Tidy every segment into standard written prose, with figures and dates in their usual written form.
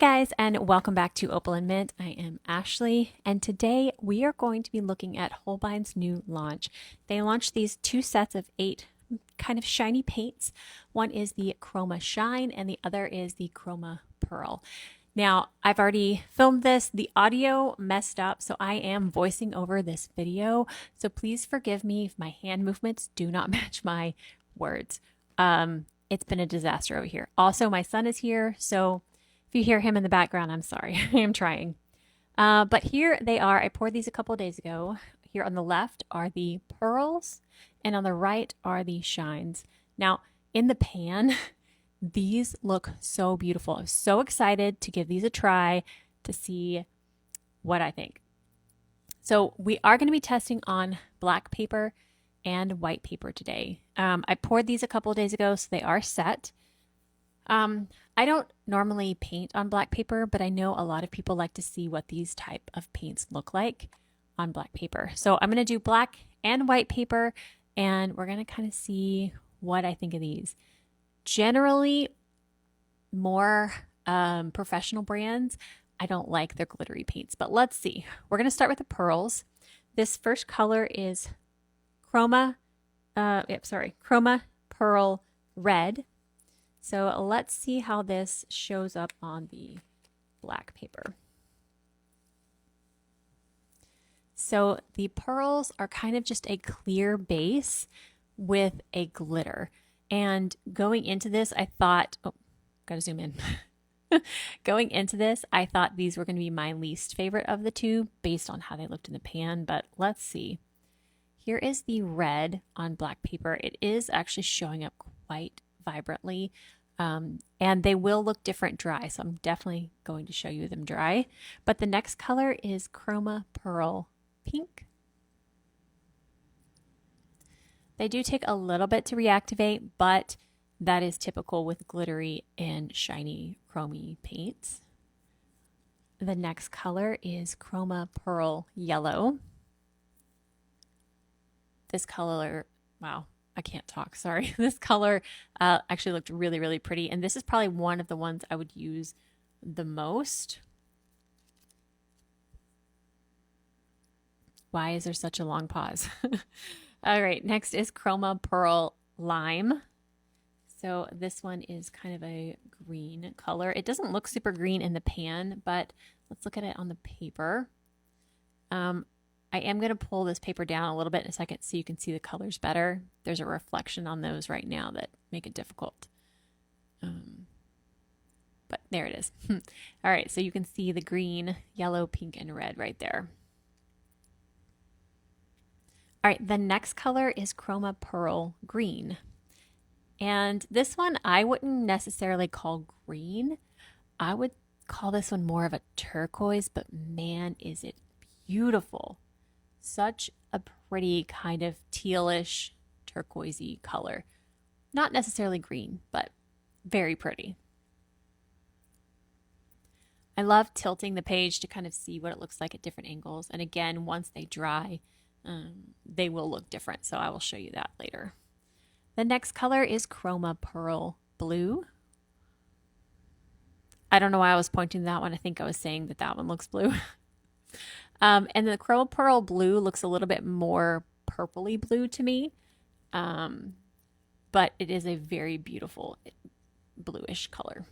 guys, and welcome back to Opal and Mint. I am Ashley, and today we are going to be looking at Holbein's new launch. They launched these two sets of 8 kind of shiny paints. One is the Chroma Shine, and the other is the Chroma Pearl. Now, I've already filmed this. The audio messed up, so I am voicing over this video. So please forgive me if my hand movements do not match my words. It's been a disaster over here. Also, my son is here, so if you hear him in the background, I'm sorry. I am trying. But here they are. I poured these a couple days ago. Here on the left are the pearls, and on the right are the shines. Now, in the pan, these look so beautiful. I'm so excited to give these a try to see what I think. So we are going to be testing on black paper and white paper today. I poured these a couple of days ago, so they are set. I don't normally paint on black paper, but I know a lot of people like to see what these type of paints look like on black paper. So I'm going to do black and white paper, and we're going to kind of see what I think of these. Generally, more professional brands, I don't like their glittery paints, but let's see. We're going to start with the pearls. This first color is Chroma Pearl Red. So let's see how this shows up on the black paper. So the pearls are kind of just a clear base with a glitter. And going into this, I thought, gotta zoom in. Going into this, I thought these were going to be my least favorite of the two based on how they looked in the pan, but let's see. Here is the red on black paper. It is actually showing up quite vibrantly, and they will look different dry, so I'm definitely going to show you them dry. But the next color is Chroma Pearl Pink. They do take a little bit to reactivate, but that is typical with glittery and shiny chromy paints. The next color is Chroma Pearl Yellow. This color, wow, I can't talk, sorry. This color actually looked really, really pretty. And this is probably one of the ones I would use the most. Why is there such a long pause? All right, next is Chroma Pearl Lime. So this one is kind of a green color. It doesn't look super green in the pan, but let's look at it on the paper. I am going to pull this paper down a little bit in a second so you can see the colors better. There's a reflection on those right now that make it difficult. But there it is. All right, so you can see the green, yellow, pink, and red right there. All right, the next color is Chroma Pearl Green. And this one I wouldn't necessarily call green. I would call this one more of a turquoise, but man, is it beautiful. Such a pretty kind of tealish, turquoisey color. Not necessarily green, but very pretty. I love tilting the page to kind of see what it looks like at different angles. And again, once they dry, they will look different. So I will show you that later. The next color is Chroma Pearl Blue. I don't know why I was pointing to that one. I think I was saying that that one looks blue. And the Chroma Pearl Blue looks a little bit more purpley blue to me. But it is a very beautiful bluish color.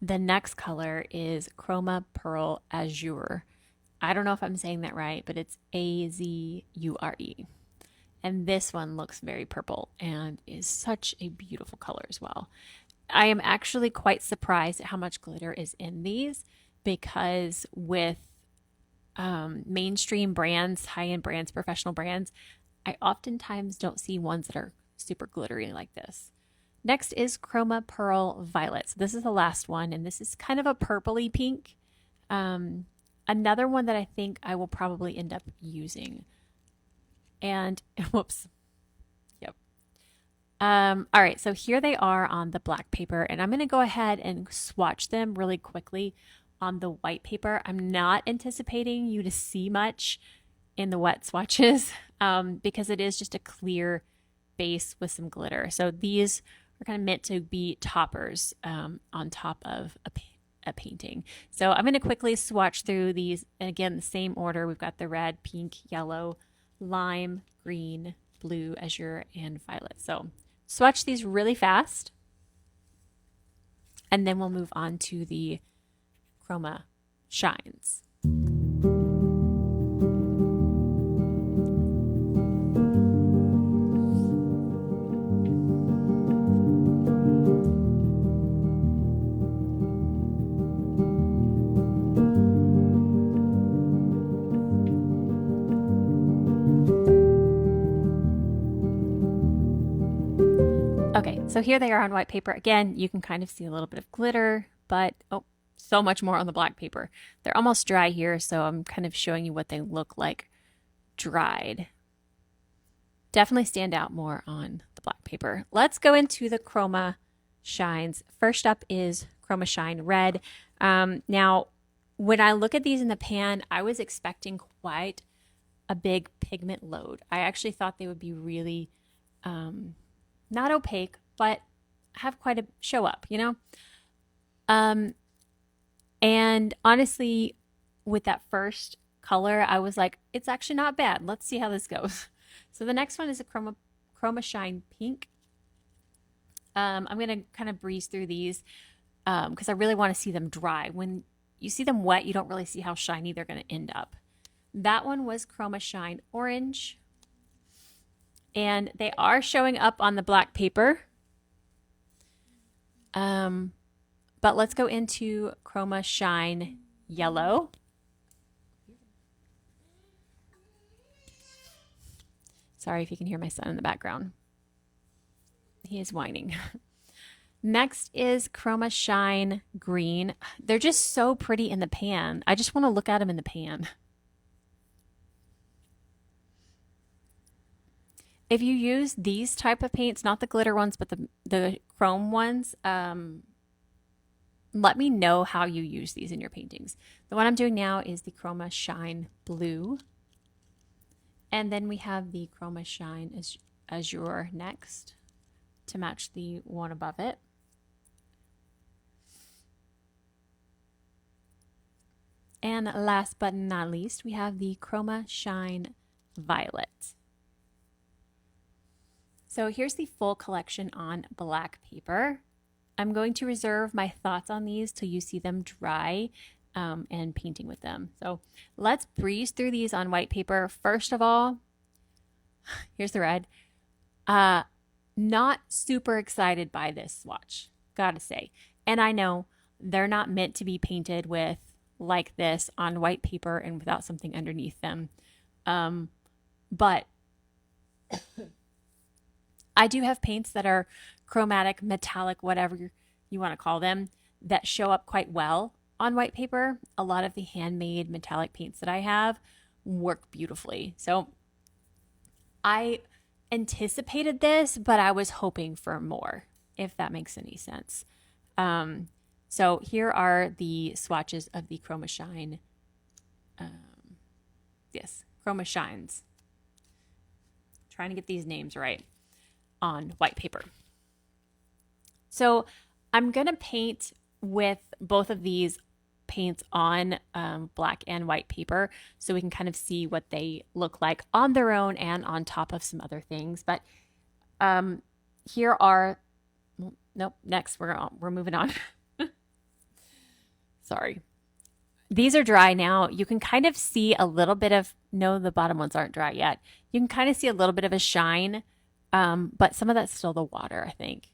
The next color is Chroma Pearl Azure. I don't know if I'm saying that right, but it's A-Z-U-R-E. And this one looks very purple and is such a beautiful color as well. I am actually quite surprised at how much glitter is in these, because with mainstream brands, high-end brands, professional brands, I oftentimes don't see ones that are super glittery like this. Next is Chroma Pearl Violet. So this is the last one, and this is kind of a purpley pink. Another one that I think I will probably end up using. And whoops. Yep. All right, so here they are on the black paper, and I'm going to go ahead and swatch them really quickly on the white paper. I'm not anticipating you to see much in the wet swatches because it is just a clear base with some glitter. So these are kind of meant to be toppers on top of a painting. So I'm going to quickly swatch through these. And again, the same order. We've got the red, pink, yellow, lime, green, blue, azure, and violet. So swatch these really fast. And then we'll move on to the Chroma shines. Okay, so here they are on white paper. Again, you can kind of see a little bit of glitter, but oh, so much more on the black paper. They're almost dry here, so I'm kind of showing you what they look like dried. Definitely stand out more on the black paper. Let's go into the Chroma shines. First up is Chroma Shine Red. Now, when I look at these in the pan, I was expecting quite a big pigment load. I actually thought they would be really not opaque, but have quite a show up, you know? And honestly, with that first color, I was like, it's actually not bad. Let's see how this goes. So the next one is a Chroma Shine Pink. I'm going to kind of breeze through these because I really want to see them dry. When you see them wet, you don't really see how shiny they're going to end up. That one was Chroma Shine Orange. And they are showing up on the black paper. But let's go into Chroma Shine Yellow. Sorry if you can hear my son in the background. He is whining. Next is Chroma Shine Green. They're just so pretty in the pan. I just want to look at them in the pan. If you use these type of paints, not the glitter ones, but the chrome ones, let me know how you use these in your paintings. The one I'm doing now is the Chroma Shine Blue. And then we have the Chroma Shine Azure next to match the one above it. And last but not least, we have the Chroma Shine Violet. So here's the full collection on black paper. I'm going to reserve my thoughts on these till you see them dry and painting with them. So let's breeze through these on white paper. First of all, here's the red. Not super excited by this swatch, gotta say. And I know they're not meant to be painted with like this on white paper and without something underneath them. But I do have paints that are chromatic, metallic, whatever you want to call them, that show up quite well on white paper. A lot of the handmade metallic paints that I have work beautifully. So I anticipated this, but I was hoping for more, if that makes any sense. So here are the swatches of the Chroma Shine. Chroma Shines. Trying to get these names right on white paper. So I'm going to paint with both of these paints on black and white paper so we can kind of see what they look like on their own and on top of some other things. But here are, nope, next we're moving on. Sorry. These are dry now. You can kind of see a little bit of, no, the bottom ones aren't dry yet. You can kind of see a little bit of a shine, but some of that's still the water, I think.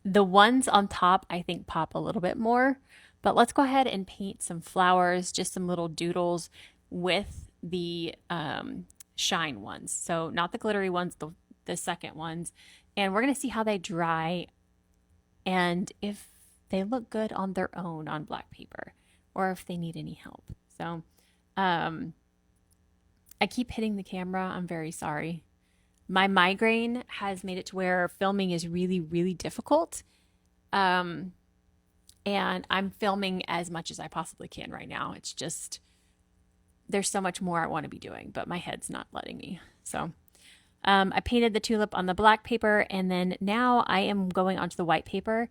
The ones on top, I think, pop a little bit more. But let's go ahead and paint some flowers, just some little doodles with the shine ones. So not the glittery ones, the second ones. And we're going to see how they dry and if they look good on their own on black paper or if they need any help. So I keep hitting the camera. I'm very sorry. My migraine has made it to where filming is really, really difficult. And I'm filming as much as I possibly can right now. It's just, there's so much more I want to be doing, but my head's not letting me. So I painted the tulip on the black paper, and then now I am going onto the white paper.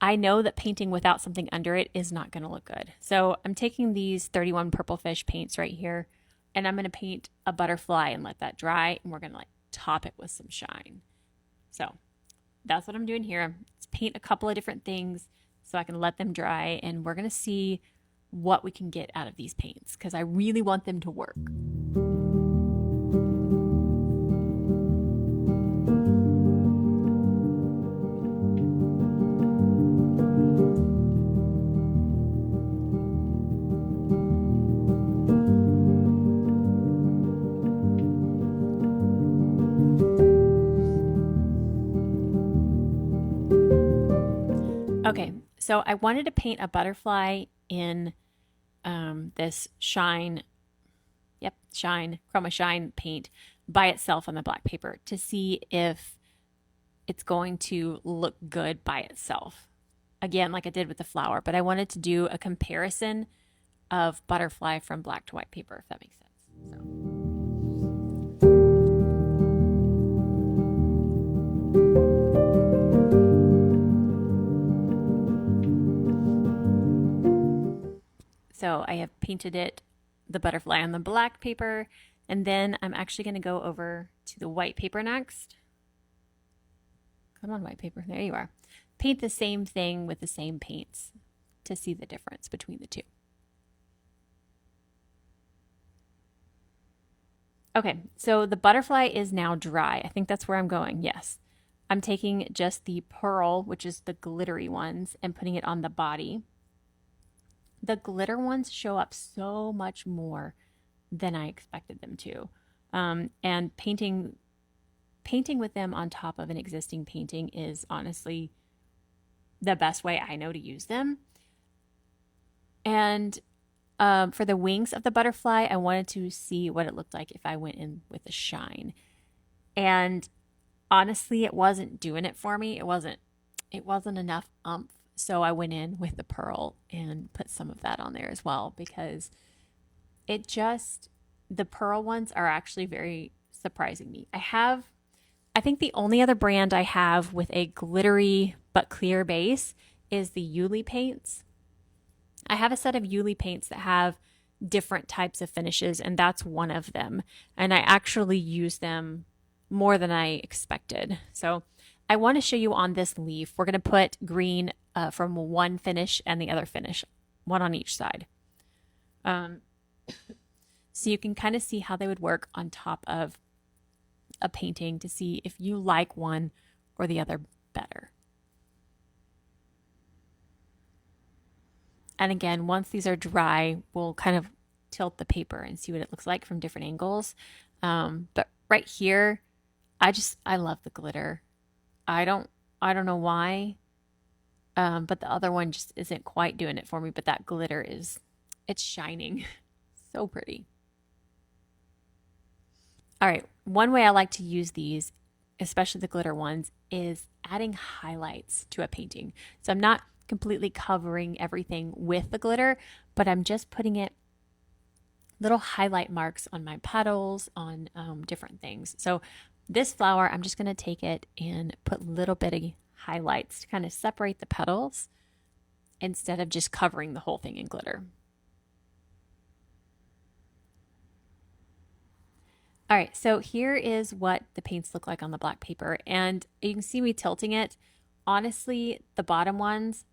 I know that painting without something under it is not going to look good. So I'm taking these 31 Purple Fish paints right here, and I'm going to paint a butterfly and let that dry, and we're going to like top it with some shine. So that's what I'm doing here. Let's paint a couple of different things so I can let them dry, and we're going to see what we can get out of these paints because I really want them to work. Okay, so I wanted to paint a butterfly in this shine, Chroma Shine paint by itself on the black paper to see if it's going to look good by itself. Again, like I did with the flower, but I wanted to do a comparison of butterfly from black to white paper, if that makes sense. So I have painted the butterfly on the black paper, and then I'm actually going to go over to the white paper next. Come on, white paper. There you are. Paint the same thing with the same paints to see the difference between the two. Okay, so the butterfly is now dry. I think that's where I'm going. Yes. I'm taking just the pearl, which is the glittery ones, and putting it on the body. The glitter ones show up so much more than I expected them to. And painting with them on top of an existing painting is honestly the best way I know to use them. And for the wings of the butterfly, I wanted to see what it looked like if I went in with a shine. And honestly, it wasn't doing it for me. It wasn't enough umph. So I went in with the pearl and put some of that on there as well because the pearl ones are actually very surprising me. I think the only other brand I have with a glittery but clear base is the Yuli paints. I have a set of Yuli paints that have different types of finishes, and that's one of them. And I actually use them more than I expected. So I want to show you on this leaf, we're going to put green from one finish and the other finish, one on each side. So you can kind of see how they would work on top of a painting to see if you like one or the other better. And again, once these are dry, we'll kind of tilt the paper and see what it looks like from different angles. But right here, I love the glitter. I don't know why, but the other one just isn't quite doing it for me. But that glitter it's shining. So pretty. All right, one way I like to use these, especially the glitter ones, is adding highlights to a painting. So I'm not completely covering everything with the glitter, but I'm just putting little highlight marks on my petals, on different things. So this flower, I'm just going to take it and put little bitty highlights to kind of separate the petals instead of just covering the whole thing in glitter. All right, so here is what the paints look like on the black paper, and you can see me tilting it. Honestly, the bottom ones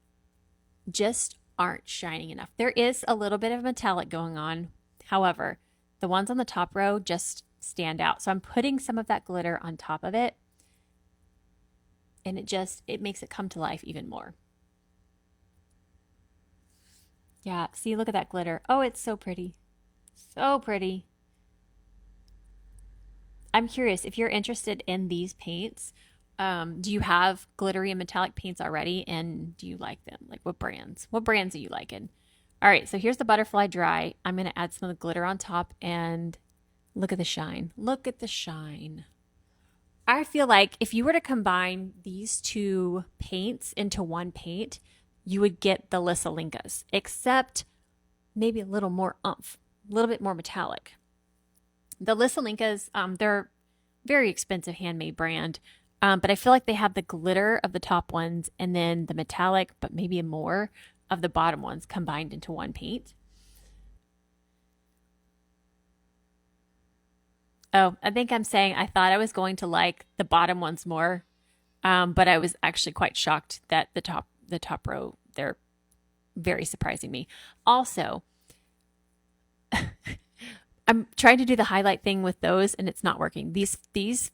just aren't shining enough. There is a little bit of metallic going on. However, the ones on the top row just stand out. So I'm putting some of that glitter on top of it, and it makes it come to life even more. Yeah, see, look at that glitter. Oh, it's so pretty. So pretty. I'm curious if you're interested in these paints. Do you have glittery and metallic paints already, and do you like them? Like what brands? What brands are you liking? All right, so here's the butterfly dry. I'm going to add some of the glitter on top, and look at the shine. Look at the shine. I feel like if you were to combine these two paints into one paint, you would get the Lissalinkas, except maybe a little more umph, a little bit more metallic. The Lissalinkas, they're very expensive handmade brand. But I feel like they have the glitter of the top ones and then the metallic, but maybe more of the bottom ones combined into one paint. Oh, I think I'm saying I thought I was going to like the bottom ones more, but I was actually quite shocked that the top row, they're very surprising me. Also, I'm trying to do the highlight thing with those and it's not working. These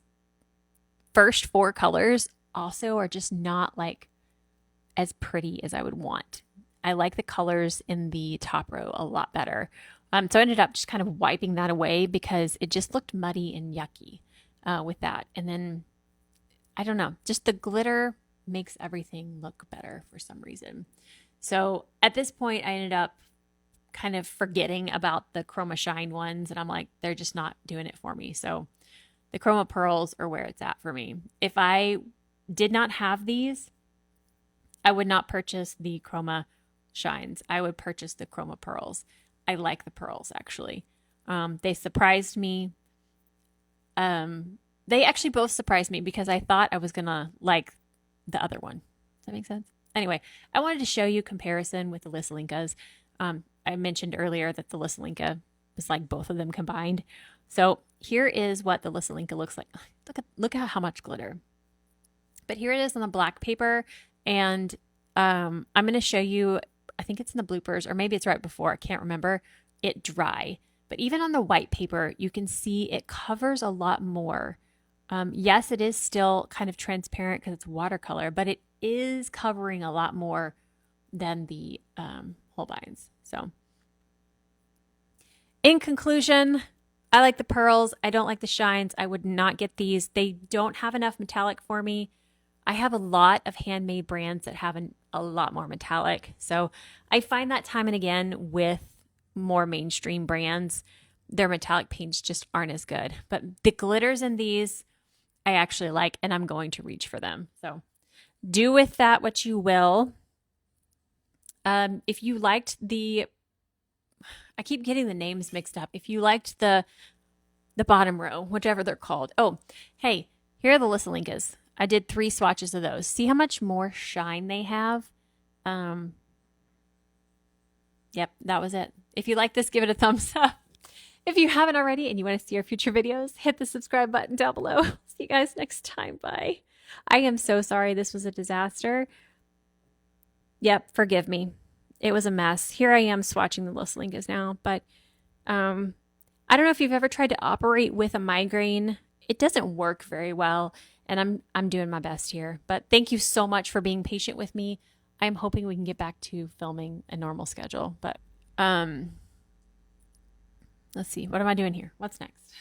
first four colors also are just not like as pretty as I would want. I like the colors in the top row a lot better. So I ended up just kind of wiping that away because it just looked muddy and yucky with that. And then, I don't know, just the glitter makes everything look better for some reason. So at this point, I ended up kind of forgetting about the Chroma Shine ones. And I'm like, they're just not doing it for me. So the Chroma Pearls are where it's at for me. If I did not have these, I would not purchase the Chroma Shines. I would purchase the Chroma Pearls. I like the pearls, actually. They surprised me. They actually both surprised me because I thought I was going to like the other one. Does that make sense? Anyway, I wanted to show you comparison with the Lissalinkas. I mentioned earlier that the Lissalinka is like both of them combined. So here is what the Lissalinka looks like. Look at how much glitter. But here it is on the black paper. And I'm going to show you, I think it's in the bloopers, or maybe it's right before, I can't remember, it dry. But even on the white paper, you can see it covers a lot more. Yes, it is still kind of transparent because it's watercolor, but it is covering a lot more than the Holbeins. So in conclusion, I like the pearls. I don't like the shines. I would not get these. They don't have enough metallic for me. I have a lot of handmade brands that have a lot more metallic. So I find that time and again with more mainstream brands, their metallic paints just aren't as good. But the glitters in these, I actually like, and I'm going to reach for them. So do with that what you will. If you liked I keep getting the names mixed up. If you liked the bottom row, whichever they're called. Oh, hey, here are the Lissalinkas. I did 3 swatches of those. See how much more shine they have? Yep, that was it. If you like this, give it a thumbs up. If you haven't already and you want to see our future videos, hit the subscribe button down below. See you guys next time. Bye. I am so sorry this was a disaster. Yep, forgive me. It was a mess. Here I am swatching the Lissalinkas now, but I don't know if you've ever tried to operate with a migraine. It doesn't work very well. And I'm doing my best here. But thank you so much for being patient with me. I'm hoping we can get back to filming a normal schedule. But let's see. What am I doing here? What's next?